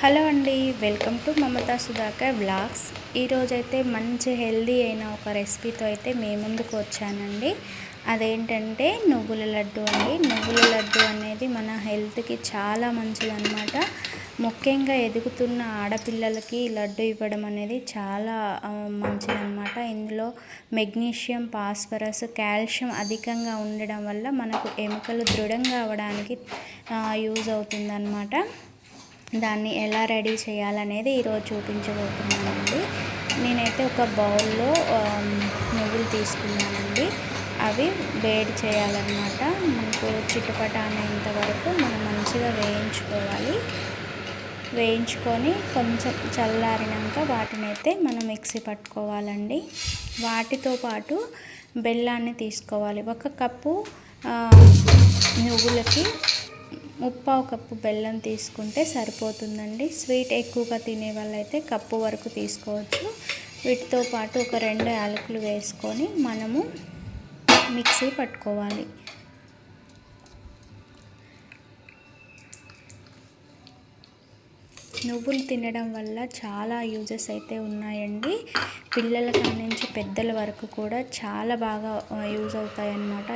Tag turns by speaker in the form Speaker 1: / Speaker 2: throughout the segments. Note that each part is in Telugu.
Speaker 1: హలో అండి, welcome to Mamata Sudhakar vlogs. ఈరోజైతే మంచి హెల్దీ అయిన ఒక రెసిపీతో అయితే మీ ముందుకు వచ్చానండి. అదేంటంటే నువ్వుల లడ్డు అండి. నువ్వుల లడ్డు అనేది మన హెల్త్కి చాలా మంచిదన్నమాట. ముఖ్యంగా ఎదుగుతున్న ఆడపిల్లలకి లడ్డు ఇవ్వడం అనేది చాలా మంచిదన్నమాట. ఇందులో మెగ్నీషియం, ఫాస్ఫరస్, కాల్షియం అధికంగా ఉండడం వల్ల మనకు ఎముకలు దృఢంగా అవ్వడానికి యూజ్ అవుతుందన్నమాట. దాన్ని ఎలా రెడీ చేయాలనేది ఈరోజు చూపించబోతున్నానండి. నేనైతే ఒక బౌల్లో నువ్వులు తీసుకున్నానండి. అవి వేడి చేయాలన్నమాట. మనకు చిటపట అనేంత వరకు మనం మంచిగా వేయించుకొని కొంచెం చల్లారినాక వాటినైతే మనం మిక్సీ పట్టుకోవాలండి. వాటితో పాటు బెల్లాన్ని తీసుకోవాలి. ఒక కప్పు నువ్వులకి 3/4 కప్పు బెల్లం తీసుకుంటే సరిపోతుందండి. స్వీట్ ఎక్కువగా తినే వాళ్ళైతే కప్పు వరకు తీసుకోవచ్చు. వీటితో పాటు ఒక 2 యాలకులు వేసుకొని మనము మిక్సీ పట్టుకోవాలి. నువ్వులు తినడం వల్ల చాలా యూజెస్ అయితే ఉన్నాయండి. పిల్లల నుంచి పెద్దల వరకు కూడా చాలా బాగా యూజ్ అవుతాయి అన్నమాట.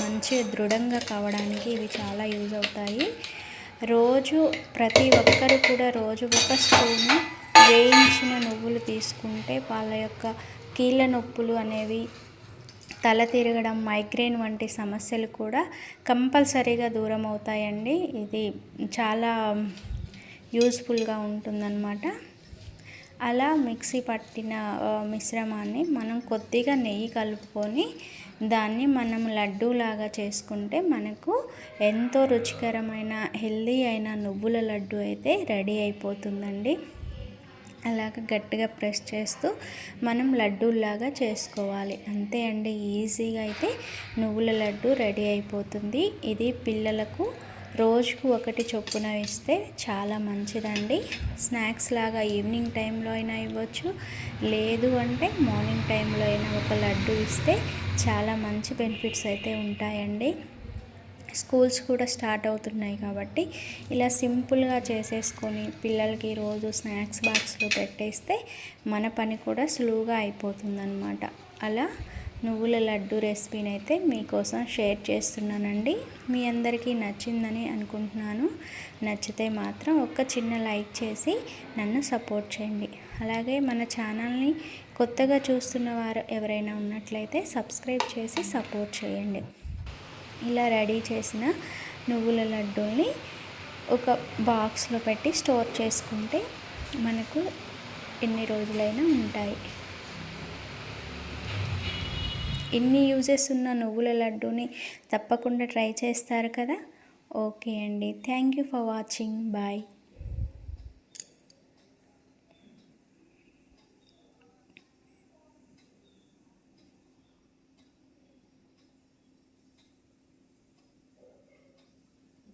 Speaker 1: మంచిగా దృఢంగా కావడానికి ఇవి చాలా యూజ్ అవుతాయి. ప్రతి ఒక్కరు కూడా రోజు ఒక స్పూను వేయించిన నువ్వులు తీసుకుంటే వాళ్ళ యొక్క కీళ్ళ నొప్పులు అనేవి, తల తిరగడం, మైగ్రేన్ వంటి సమస్యలు కూడా కంపల్సరీగా దూరం అవుతాయండి. ఇది చాలా యూస్ఫుల్గా ఉంటుందన్నమాట. అలా మిక్సీ పట్టిన మిశ్రమాన్ని మనం కొద్దిగా నెయ్యి కలుపుకొని దాన్ని మనం లడ్డూలాగా చేసుకుంటే మనకు ఎంతో రుచికరమైన హెల్దీ అయిన నువ్వుల లడ్డు అయితే రెడీ అయిపోతుందండి. అలాగ గట్టిగా ప్రెస్ చేస్తూ మనం లడ్డూలాగా చేసుకోవాలి. అంతే అండి, ఈజీగా అయితే నువ్వుల లడ్డు రెడీ అయిపోతుంది. ఇది పిల్లలకు రోజుకు 1 చొప్పున ఇస్తే చాలా మంచిదండి. స్నాక్స్ లాగా ఈవినింగ్ టైంలో అయినా ఇవ్వచ్చు, లేదు అంటే మార్నింగ్ టైంలో అయినా ఒక లడ్డు ఇస్తే చాలా మంచి బెనిఫిట్స్ అయితే ఉంటాయండి. స్కూల్స్ కూడా స్టార్ట్ అవుతున్నాయి కాబట్టి ఇలా సింపుల్గా చేసేసుకొని పిల్లలకి రోజు స్నాక్స్ బాక్స్లో పెట్టేస్తే మన పని కూడా సులువుగా అయిపోతుందన్నమాట. అలా నువ్వుల లడ్డు రెసిపీని అయితే మీకోసం షేర్ చేస్తున్నానండి. మీ అందరికీ నచ్చిందని అనుకుంటున్నాను. నచ్చితే మాత్రం ఒక చిన్న లైక్ చేసి నన్ను సపోర్ట్ చేయండి. అలాగే మన ఛానల్ని కొత్తగా చూస్తున్న వారు ఎవరైనా ఉన్నట్లయితే సబ్స్క్రైబ్ చేసి సపోర్ట్ చేయండి. ఇలా రెడీ చేసిన నువ్వుల లడ్డూల్ని ఒక బాక్స్లో పెట్టి స్టోర్ చేసుకుంటే మనకు ఎన్ని రోజులైనా ఉంటాయి. ఇన్ని యూజెస్ ఉన్న నువ్వుల లడ్డూని తప్పకుండా ట్రై చేస్తారు కదా. ఓకే అండి, thank you for watching. Bye.